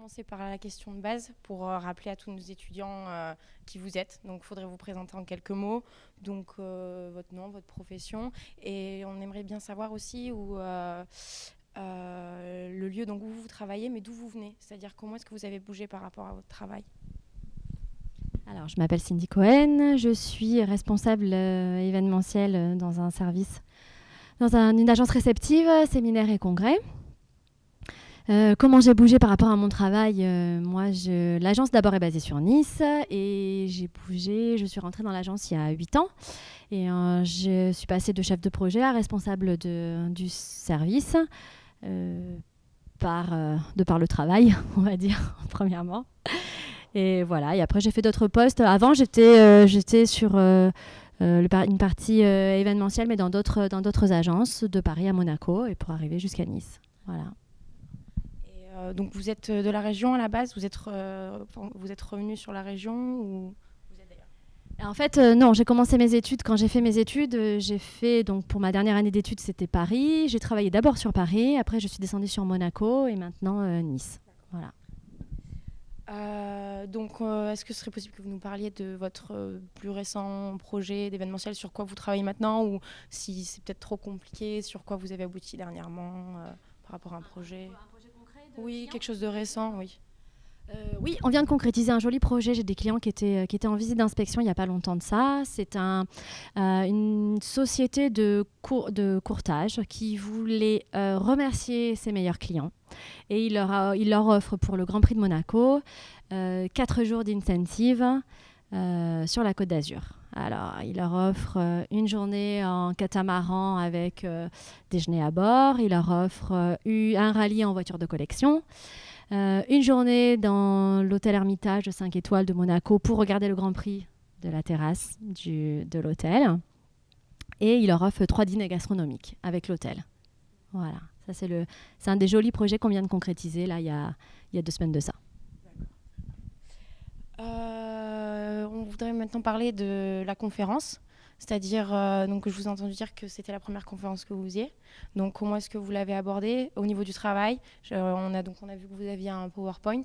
commencer par la question de base pour rappeler à tous nos étudiants qui vous êtes. Donc, il faudrait vous présenter en quelques mots. Donc, votre nom, votre profession. Et on aimerait bien savoir aussi le lieu donc, où vous travaillez, mais d'où vous venez. C'est-à-dire comment est-ce que vous avez bougé par rapport à votre travail. Alors, je m'appelle Cindy Cohen, je suis responsable événementiel dans un service, une agence réceptive, séminaires et congrès. Comment j'ai bougé par rapport à mon travail l'agence d'abord est basée sur Nice et j'ai bougé, je suis rentrée dans l'agence il y a 8 ans et je suis passée de chef de projet à responsable du service de par le travail, on va dire, premièrement. Et voilà, et après j'ai fait d'autres postes. Avant j'étais sur une partie événementielle, mais dans d'autres agences, de Paris à Monaco, et pour arriver jusqu'à Nice. Voilà. Donc vous êtes de la région à la base, vous êtes revenu sur la région ou vous êtes d'ailleurs? En fait, non, j'ai commencé mes études. Quand j'ai fait mes études, j'ai fait, donc pour ma dernière année d'études, c'était Paris. J'ai travaillé d'abord sur Paris, après je suis descendue sur Monaco et maintenant Nice. Voilà. Est-ce que ce serait possible que vous nous parliez de votre plus récent projet d'événementiel, sur quoi vous travaillez maintenant, ou si c'est peut-être trop compliqué, sur quoi vous avez abouti dernièrement par rapport à un projet? Un projet concret Oui, client. quelque chose de récent, oui. Oui, on vient de concrétiser un joli projet. J'ai des clients qui étaient en visite d'inspection il n'y a pas longtemps de ça. C'est une société de courtage qui voulait remercier ses meilleurs clients. Et il leur offre pour le Grand Prix de Monaco 4 jours d'incentive sur la Côte d'Azur. Alors, il leur offre une journée en catamaran avec déjeuner à bord. Il leur offre un rallye en voiture de collection. Une journée dans l'hôtel Hermitage de 5 étoiles de Monaco pour regarder le Grand Prix de la terrasse de l'hôtel. Et il leur offre 3 dîners gastronomiques avec l'hôtel. Voilà, ça c'est un des jolis projets qu'on vient de concrétiser là il y a 2 semaines de ça. On voudrait maintenant parler de la conférence, c'est-à-dire donc je vous ai entendu dire que c'était la première conférence que vous faisiez. Donc comment est-ce que vous l'avez abordée au niveau du travail? On a vu que vous aviez un PowerPoint.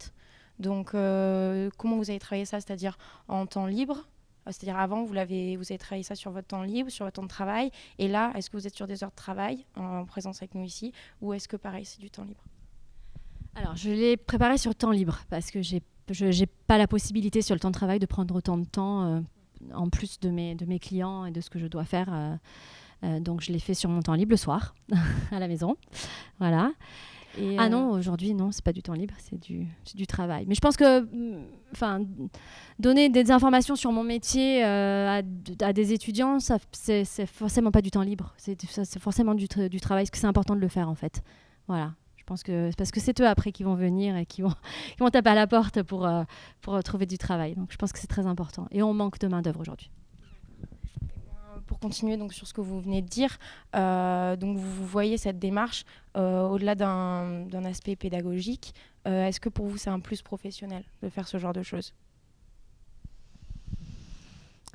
Donc comment vous avez travaillé ça, c'est-à-dire en temps libre? C'est-à-dire avant, vous avez travaillé ça sur votre temps libre, sur votre temps de travail. Et là, est-ce que vous êtes sur des heures de travail en présence avec nous ici, ou est-ce que pareil, c'est du temps libre? Alors, je l'ai préparé sur temps libre parce que je n'ai pas la possibilité sur le temps de travail de prendre autant de temps en plus de mes clients et de ce que je dois faire. Donc, je l'ai fait sur mon temps libre le soir à la maison. Voilà. Et non, aujourd'hui, non, c'est pas du temps libre, c'est du travail. Mais je pense que donner des informations sur mon métier à des étudiants, c'est forcément pas du temps libre. C'est forcément du travail, parce que c'est important de le faire, en fait. Voilà. Je pense que c'est parce que c'est eux après qui vont venir et qui vont taper à la porte pour trouver du travail. Donc je pense que c'est très important. Et on manque de main-d'œuvre aujourd'hui. Pour continuer donc, sur ce que vous venez de dire, donc vous voyez cette démarche au-delà d'un aspect pédagogique. Est-ce que pour vous, c'est un plus professionnel de faire ce genre de choses?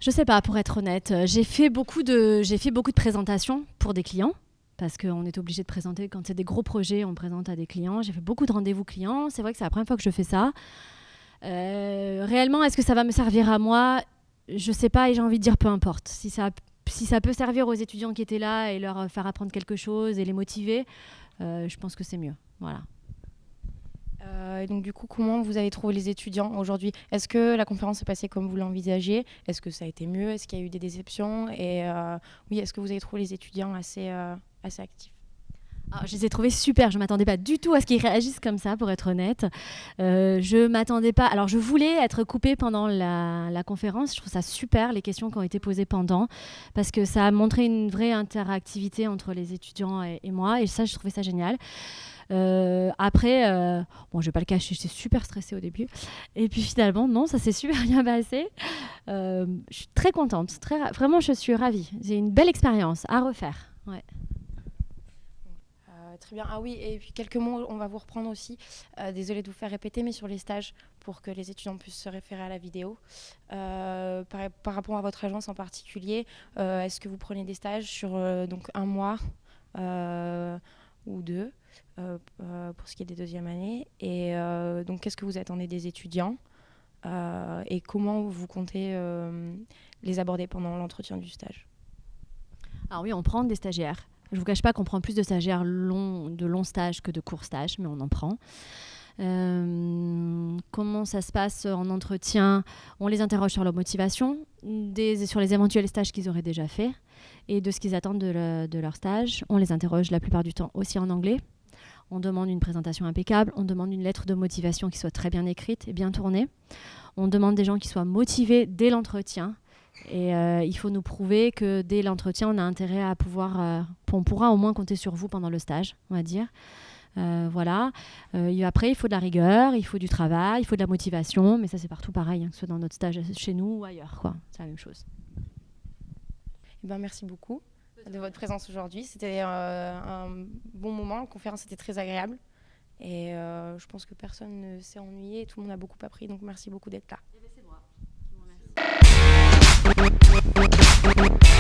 Je sais pas, pour être honnête. J'ai fait beaucoup de présentations pour des clients. Parce qu'on est obligé de présenter, quand c'est des gros projets, on présente à des clients. J'ai fait beaucoup de rendez-vous clients. C'est vrai que c'est la première fois que je fais ça. Réellement, est-ce que ça va me servir à moi? Je sais pas et j'ai envie de dire peu importe. Si ça peut servir aux étudiants qui étaient là et leur faire apprendre quelque chose et les motiver, je pense que c'est mieux. Voilà. Et donc du coup, comment vous avez trouvé les étudiants aujourd'hui? Est-ce que la conférence s'est passée comme vous l'envisagez? Est-ce que ça a été mieux? Est-ce qu'il y a eu des déceptions? Et oui, est-ce que vous avez trouvé les étudiants assez actifs? Alors, je les ai trouvés super. Je ne m'attendais pas du tout à ce qu'ils réagissent comme ça, pour être honnête. Je m'attendais pas. Alors, je voulais être coupée pendant la conférence. Je trouve ça super, les questions qui ont été posées pendant, parce que ça a montré une vraie interactivité entre les étudiants et moi. Et ça, je trouvais ça génial. Après, bon, je vais pas le cacher, j'étais super stressée au début. Et puis finalement, non, ça s'est super bien passé. Je suis très contente. Vraiment, je suis ravie. C'est une belle expérience à refaire. Ouais. Très bien. Ah oui, et puis quelques mots, on va vous reprendre aussi. Désolée de vous faire répéter, mais sur les stages, pour que les étudiants puissent se référer à la vidéo. Par rapport à votre agence en particulier, est-ce que vous prenez des stages sur donc un mois ou deux pour ce qui est des deuxièmes années? Et donc donc qu'est-ce que vous attendez des étudiants et comment vous comptez les aborder pendant l'entretien du stage? Alors oui, on prend des stagiaires. Je ne vous cache pas qu'on prend plus de stagiaires de longs stages que de courts stages, mais on en prend. Comment ça se passe en entretien? On les interroge sur leur motivation, sur les éventuels stages qu'ils auraient déjà faits et de ce qu'ils attendent de leur stage. On les interroge la plupart du temps aussi en anglais. On demande une présentation impeccable, on demande une lettre de motivation qui soit très bien écrite et bien tournée. On demande des gens qui soient motivés dès l'entretien. Et il faut nous prouver que dès l'entretien, on a intérêt à on pourra au moins compter sur vous pendant le stage, on va dire. Voilà. Et après, il faut de la rigueur, il faut du travail, il faut de la motivation, mais ça c'est partout pareil, que ce soit dans notre stage chez nous ou ailleurs, quoi. C'est la même chose. Eh ben, merci beaucoup de votre présence aujourd'hui. C'était un bon moment, la conférence était très agréable et je pense que personne ne s'est ennuyé, tout le monde a beaucoup appris, donc merci beaucoup d'être là. C'est moi. Je vous remercie.